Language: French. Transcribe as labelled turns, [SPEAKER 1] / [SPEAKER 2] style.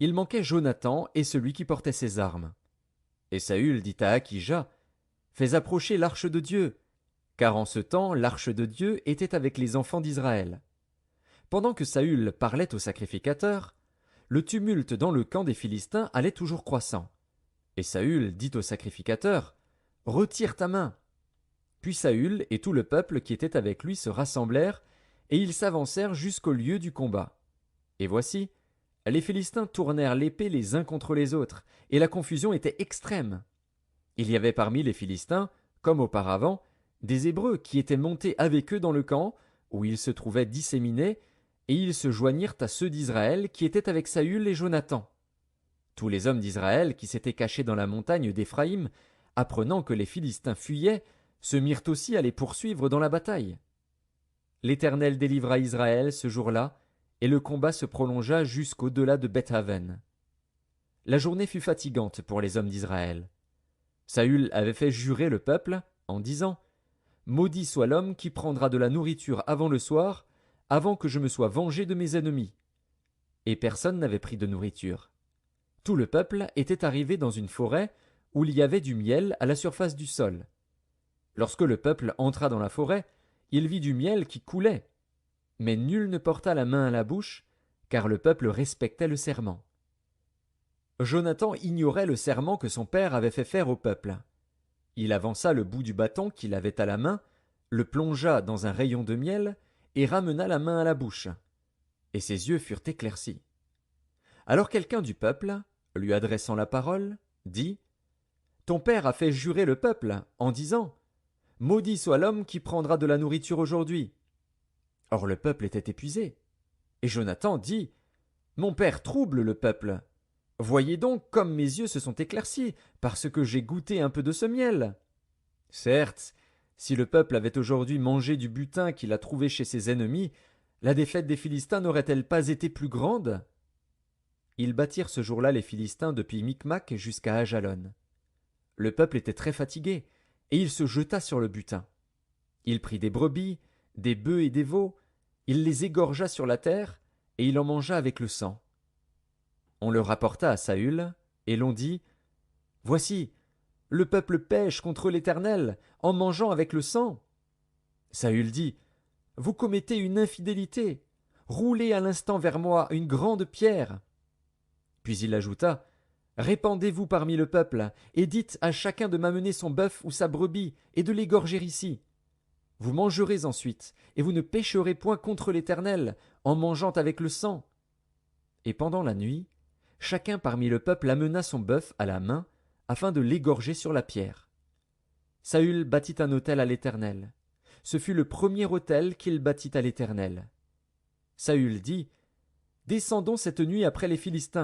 [SPEAKER 1] Il manquait Jonathan et celui qui portait ses armes. Et Saül dit à Akija, fais approcher l'arche de Dieu, car en ce temps l'arche de Dieu était avec les enfants d'Israël. Pendant que Saül parlait au sacrificateur, le tumulte dans le camp des Philistins allait toujours croissant. Et Saül dit au sacrificateur, retire ta main. Puis Saül et tout le peuple qui était avec lui se rassemblèrent, et ils s'avancèrent jusqu'au lieu du combat. Et voici, les Philistins tournèrent l'épée les uns contre les autres, et la confusion était extrême. Il y avait parmi les Philistins, comme auparavant, des Hébreux qui étaient montés avec eux dans le camp, où ils se trouvaient disséminés, et ils se joignirent à ceux d'Israël qui étaient avec Saül et Jonathan. Tous les hommes d'Israël qui s'étaient cachés dans la montagne d'Éphraïm, apprenant que les Philistins fuyaient, se mirent aussi à les poursuivre dans la bataille. L'Éternel délivra Israël ce jour-là, et le combat se prolongea jusqu'au-delà de Beth-Aven. La journée fut fatigante pour les hommes d'Israël. Saül avait fait jurer le peuple, en disant « Maudit soit l'homme qui prendra de la nourriture avant le soir, avant que je me sois vengé de mes ennemis. » Et personne n'avait pris de nourriture. Tout le peuple était arrivé dans une forêt où il y avait du miel à la surface du sol. Lorsque le peuple entra dans la forêt, il vit du miel qui coulait. Mais nul ne porta la main à la bouche, car le peuple respectait le serment. Jonathan ignorait le serment que son père avait fait faire au peuple. Il avança le bout du bâton qu'il avait à la main, le plongea dans un rayon de miel, et ramena la main à la bouche. Et ses yeux furent éclaircis. Alors quelqu'un du peuple, lui adressant la parole, dit « Ton père a fait jurer le peuple, en disant « Maudit soit l'homme qui prendra de la nourriture aujourd'hui. » Or le peuple était épuisé. Et Jonathan dit « Mon père trouble le peuple. Voyez donc comme mes yeux se sont éclaircis, parce que j'ai goûté un peu de ce miel. Certes, si le peuple avait aujourd'hui mangé du butin qu'il a trouvé chez ses ennemis, la défaite des Philistins n'aurait-elle pas été plus grande? » Ils battirent ce jour-là les Philistins depuis Micmac jusqu'à Ajalon. Le peuple était très fatigué, et il se jeta sur le butin. Il prit des brebis, des bœufs et des veaux, il les égorgea sur la terre, et il en mangea avec le sang. On le rapporta à Saül, et l'on dit « Voici, le peuple pêche contre l'Éternel, en mangeant avec le sang. » Saül dit « Vous commettez une infidélité, roulez à l'instant vers moi une grande pierre. » Puis il ajouta « Répandez-vous parmi le peuple, et dites à chacun de m'amener son bœuf ou sa brebis, et de l'égorger ici. Vous mangerez ensuite, et vous ne pécherez point contre l'Éternel, en mangeant avec le sang. » Et pendant la nuit, chacun parmi le peuple amena son bœuf à la main, afin de l'égorger sur la pierre. Saül bâtit un autel à l'Éternel. Ce fut le premier autel qu'il bâtit à l'Éternel. Saül dit « Descendons cette nuit après les Philistins.